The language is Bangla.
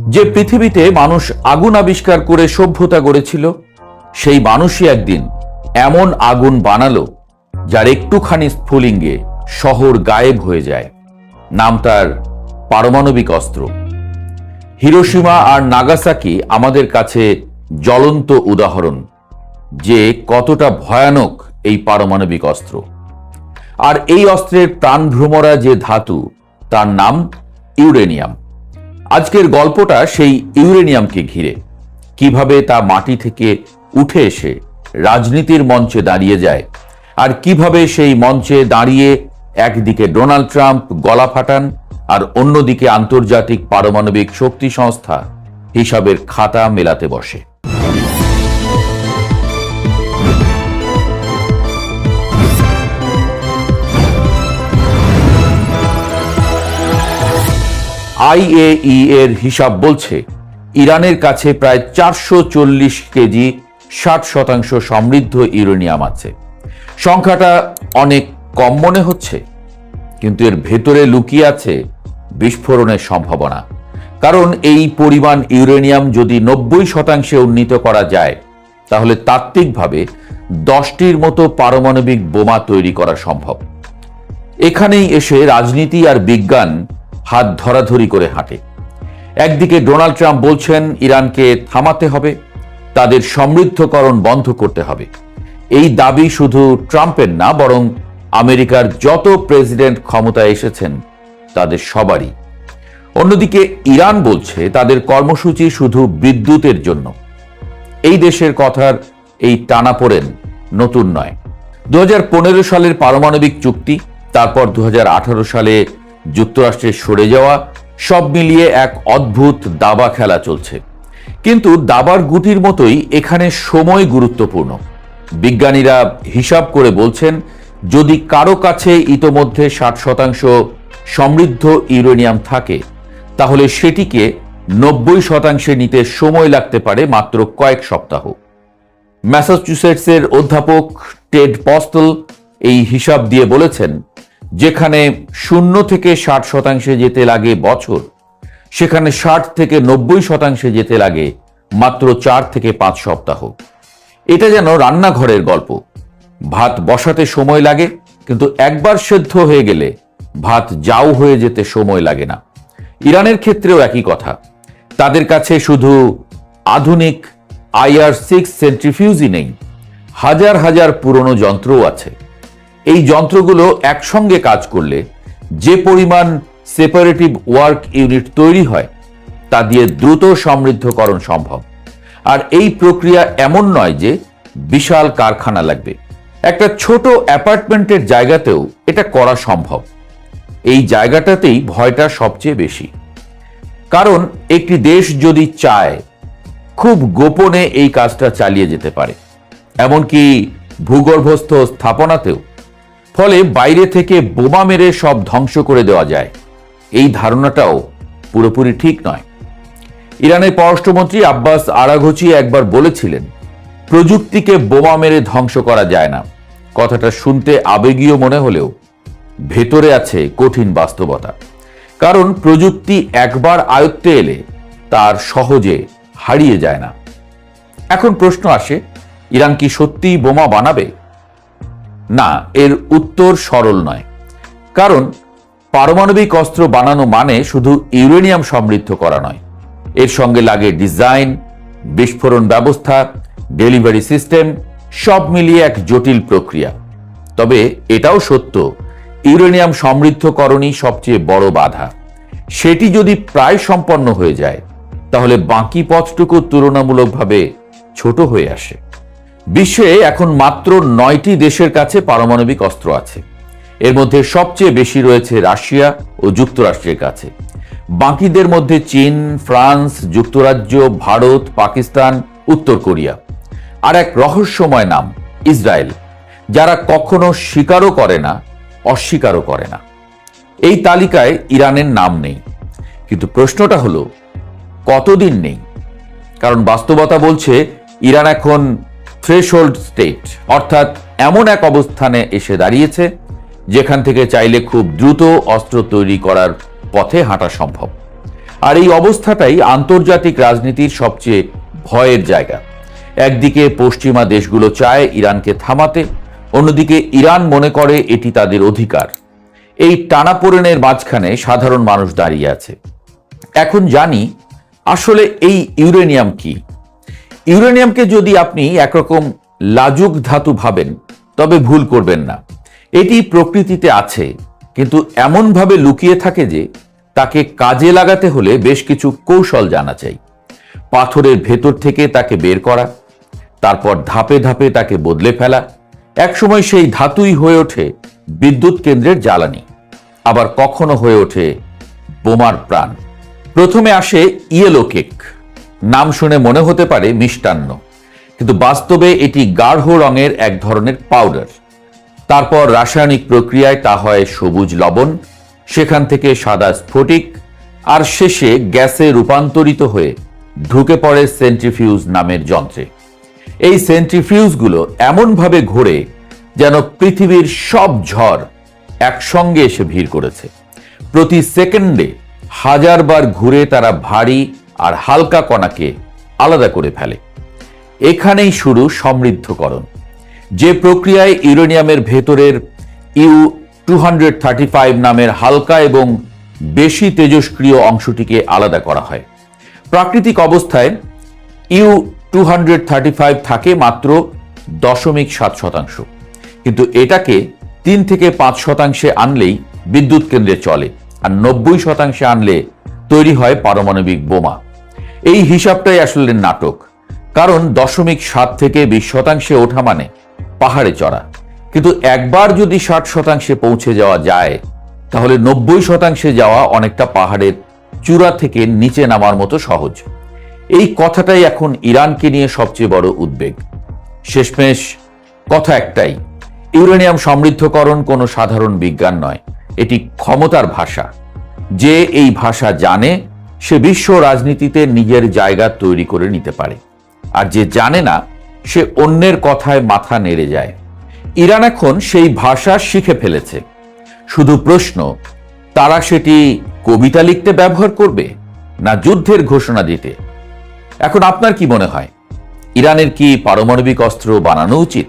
যে পৃথিবীতে মানুষ আগুন আবিষ্কার করে সভ্যতা গড়েছিল, সেই মানুষই একদিন এমন আগুন বানালো যার একটুখানি স্ফুলিঙ্গে শহর গায়েব হয়ে যায়। নাম তার পারমাণবিক অস্ত্র। হিরোশিমা আর নাগাসাকি আমাদের কাছে জ্বলন্ত উদাহরণ যে কতটা ভয়ানক এই পারমাণবিক অস্ত্র। আর এই অস্ত্রের প্রাণভ্রমরা যে ধাতু, তার নাম ইউরেনিয়াম। আজকের গল্পটা সেই ইউরেনিয়ামকে ঘিরে, কিভাবে তা মাটি থেকে উঠে এসে রাজনীতির মঞ্চে দাঁড়িয়ে যায়, আর কিভাবে সেই মঞ্চে দাঁড়িয়ে একদিকে ডোনাল্ড ট্রাম্প গলা ফাটান আর অন্যদিকে আন্তর্জাতিক পারমাণবিক শক্তি সংস্থা হিসাবের খাতা মেলাতে বসে। IAEA এর হিসাব বলছে ইরানের কাছে প্রায় 440 কেজি 60% সমৃদ্ধ ইউরেনিয়াম আছে। সংখ্যাটা অনেক কম মনে হচ্ছে, কিন্তু এর ভেতরে লুকিয়ে আছে বিস্ফোরণের সম্ভাবনা। কারণ এই পরিমাণ ইউরেনিয়াম যদি 90% উন্নীত করা যায়, তাহলে তাত্ত্বিকভাবে 10টির মতো পারমাণবিক বোমা তৈরি করা সম্ভব। এখানেই এসে রাজনীতি আর বিজ্ঞান হাত ধরাধরি করে হাঁটে। একদিকে ডোনাল্ড ট্রাম্প বলছেন ইরানকে থামাতে হবে, তাদের সমৃদ্ধকরণ বন্ধ করতে হবে। এই দাবি শুধু ট্রাম্পের না, বরং আমেরিকার যত প্রেসিডেন্ট ক্ষমতায় এসেছেন তাদের সবারই। অন্যদিকে ইরান বলছে তাদের কর্মসূচি শুধু বিদ্যুতের জন্য। এই দেশের কথার এই টানাপোড়েন নতুন নয়। 2015 সালের পারমাণবিক চুক্তি, তারপর 2018 সালে যুক্তরাষ্ট্রের সরে যাওয়া, সব মিলিয়ে এক অদ্ভুত দাবা খেলা চলছে। কিন্তু দাবার গুটির মতোই এখানে সময় গুরুত্বপূর্ণ। বিজ্ঞানীরা হিসাব করে বলছেন, যদি কারো কাছে ইতোমধ্যে 60% সমৃদ্ধ ইউরেনিয়াম থাকে, তাহলে সেটিকে 90% নিতে সময় লাগতে পারে মাত্র কয়েক সপ্তাহ। ম্যাসাচুসেটসের অধ্যাপক টেড পস্টল এই হিসাব দিয়ে বলেছেন, যেখানে 0 থেকে 60% যেতে লাগে বছর, সেখানে 60 থেকে 90% যেতে লাগে মাত্র 4 থেকে 5 সপ্তাহ। এটা যেন রান্নাঘরের গল্প। ভাত বসাতে সময় লাগে, কিন্তু একবার সেদ্ধ হয়ে গেলে ভাত জাউ হয়ে যেতে সময় লাগে না। ইরানের ক্ষেত্রেও একই কথা। তাদের কাছে শুধু আধুনিক IR-6 সেন্ট্রিফিউজই নেই, হাজার হাজার পুরনো যন্ত্রও আছে। এই যন্ত্রগুলো একসঙ্গে কাজ করলে যে পরিমাণ সেপারেটিভ ওয়ার্ক ইউনিট তৈরি হয়, তা দিয়ে দ্রুত সমৃদ্ধকরণ সম্ভব। আর এই প্রক্রিয়া এমন নয় যে বিশাল কারখানা লাগবে। একটা ছোট অ্যাপার্টমেন্টের জায়গাতেও এটা করা সম্ভব। এই জায়গাটাতেই ভয়টা সবচেয়ে বেশি। কারণ একটি দেশ যদি চায়, খুব গোপনে এই কাজটা চালিয়ে যেতে পারে, এমনকি ভূগর্ভস্থ স্থাপনাতেও। ফলে বাইরে থেকে বোমা মেরে সব ধ্বংস করে দেওয়া যায়, এই ধারণাটাও পুরোপুরি ঠিক নয়। ইরানের পররাষ্ট্রমন্ত্রী আব্বাস আরাঘচি একবার বলেছিলেন, প্রযুক্তিকে বোমা মেরে ধ্বংস করা যায় না। কথাটা শুনতে আবেগীয় মনে হলেও ভেতরে আছে কঠিন বাস্তবতা। কারণ প্রযুক্তি একবার আয়ত্তে এলে তার সহজে হারিয়ে যায় না। এখন প্রশ্ন আসে, ইরান কি সত্যিই বোমা বানাবে? না, এর উত্তর সরল নয়। কারণ পারমাণবিক অস্ত্র বানানো মানে শুধু ইউরেনিয়াম সমৃদ্ধ করা নয়। এর সঙ্গে লাগে ডিজাইন, বিস্ফোরণ ব্যবস্থা, ডেলিভারি সিস্টেম, সব মিলিয়ে এক জটিল প্রক্রিয়া। তবে এটাও সত্য, ইউরেনিয়াম সমৃদ্ধকরণই সবচেয়ে বড় বাধা। সেটি যদি প্রায় সম্পন্ন হয়ে যায়, তাহলে বাকি পথটুকু তুলনামূলকভাবে ছোট হয়ে আসে। বিশ্বে এখন মাত্র 9টি দেশের কাছে পারমাণবিক অস্ত্র আছে। এর মধ্যে সবচেয়ে বেশি রয়েছে রাশিয়া ও যুক্তরাষ্ট্রের কাছে। বাকিদের মধ্যে চীন, ফ্রান্স, যুক্তরাজ্য, ভারত, পাকিস্তান, উত্তর কোরিয়া, আর এক রহস্যময় নাম ইসরায়েল, যারা কখনো স্বীকারও করে না, অস্বীকারও করে না। এই তালিকায় ইরানের নাম নেই। কিন্তু প্রশ্নটা হলো, কতদিন নেই? কারণ বাস্তবতা বলছে ইরান এখন থ্রেশহোল্ড স্টেট, অর্থাৎ এমন এক অবস্থানে এসে দাঁড়িয়েছে যেখান থেকে চাইলে খুব দ্রুত অস্ত্র তৈরি করার পথে হাঁটা সম্ভব। আর এই অবস্থাটাই আন্তর্জাতিক রাজনীতির সবচেয়ে ভয়ের জায়গা। একদিকে পশ্চিমা দেশগুলো চায় ইরানকে থামাতে, অন্যদিকে ইরান মনে করে এটি তাদের অধিকার। এই টানাপোড়েনের মাঝখানে সাধারণ মানুষ দাঁড়িয়ে আছে। এখন জানি আসলে এই ইউরেনিয়াম কি। ইউরেনিয়ামকে যদি আপনি একরকম লাজুক ধাতু ভাবেন তবে ভুল করবেন না। এটি প্রকৃতিতে আছে, কিন্তু এমনভাবে লুকিয়ে থাকে যে তাকে কাজে লাগাতে হলে বেশ কিছু কৌশল জানা চাই। পাথরের ভেতর থেকে তাকে বের করা, তারপর ধাপে ধাপে তাকে বদলে ফেলা। একসময় সেই ধাতুই হয়ে ওঠে বিদ্যুৎ কেন্দ্রের জ্বালানি, আবার কখনো হয়ে ওঠে বোমার প্রাণ। প্রথমে আসে ইয়েলো কেক। নাম শুনে মনে হতে পারে মিষ্টান্ন, কিন্তু বাস্তবে এটি গাঢ় রঙের এক ধরনের পাউডার। তারপর রাসায়নিক প্রক্রিয়ায় তা হয় সবুজ লবণ, সেখান থেকে সাদা স্ফটিক, আর শেষে গ্যাসে রূপান্তরিত হয়ে ঢুকে পড়ে সেন্ট্রিফিউজ নামের যন্ত্রে। এই সেন্ট্রিফিউজগুলো এমনভাবে ঘোরে যেন পৃথিবীর সব ঝড় একসঙ্গে এসে ভিড় করেছে। প্রতি সেকেন্ডে 1000 বার ঘুরে তারা ভারী আর হালকা কণাকে আলাদা করে ফেলে। এখানেই শুরু সমৃদ্ধকরণ, যে প্রক্রিয়ায় ইউরেনিয়ামের ভেতরের U-235 নামের হালকা এবং বেশি তেজস্ক্রিয় অংশটিকে আলাদা করা হয়। প্রাকৃতিক অবস্থায় U-235 থাকে মাত্র 0.7%, কিন্তু এটাকে 3 থেকে 5% আনলেই বিদ্যুৎ কেন্দ্রে চলে, আর 90% আনলে তৈরি হয় পারমাণবিক বোমা। এই হিসাবটাই আসলে নাটক, কারণ 0.7 থেকে 20% ওঠা মানে পাহাড়ে চড়া। কিন্তু একবার যদি 60% পৌঁছে যাওয়া যায়, তাহলে 90% যাওয়া অনেকটা পাহাড়ের চূড়া থেকে নিচে নামার মতো সহজ। এই কথাটাই এখন ইরানকে নিয়ে সবচেয়ে বড় উদ্বেগ। শেষমেশ কথা একটাই, ইউরেনিয়াম সমৃদ্ধকরণ কোনো সাধারণ বিজ্ঞান নয়, এটি ক্ষমতার ভাষা। যে এই ভাষা জানে সে বিশ্ব রাজনীতিতে নিজের জায়গা তৈরি করে নিতে পারে, আর যে জানে না সে অন্যের কথায় মাথা নেড়ে যায়। ইরান এখন সেই ভাষা শিখে ফেলেছে। শুধু প্রশ্ন, তারা সেটি কবিতা লিখতে ব্যবহার করবে না যুদ্ধের ঘোষণা দিতে? এখন আপনার কি মনে হয়, ইরানের কি পারমাণবিক অস্ত্র বানানো উচিত?